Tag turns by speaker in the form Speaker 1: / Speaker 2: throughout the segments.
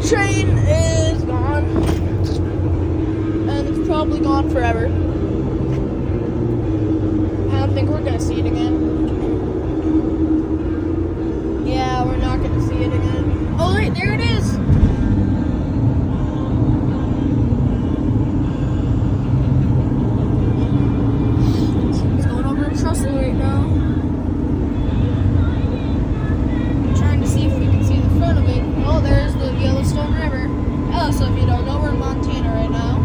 Speaker 1: train is gone. And it's probably gone forever. I don't think we're gonna see it again. Yeah, we're not gonna see it again. Oh wait, there it is! It's going over to Trussell right now. Trying to see if we can see the front of it. Oh, there's the Yellowstone River. Oh, so if you don't know, we're in Montana right now.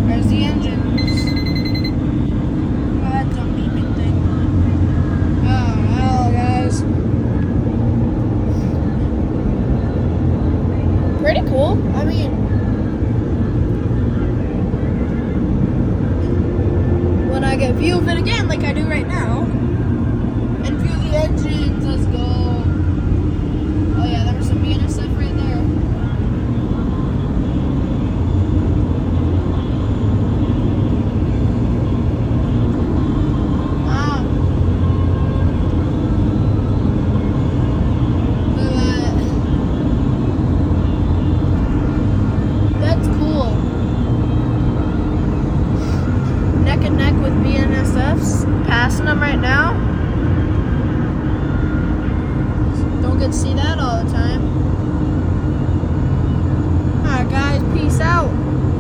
Speaker 1: There's the engines. Oh, that dumb beeping thing. Oh, hell, guys. Pretty cool. I mean, when I get view of it again, like I do right now, and view the engines, let's go. Oh yeah, there was some BNSF right there. Look at that. That's cool. Neck and neck with BNSFs, passing them right now. Don't get to see that all the time.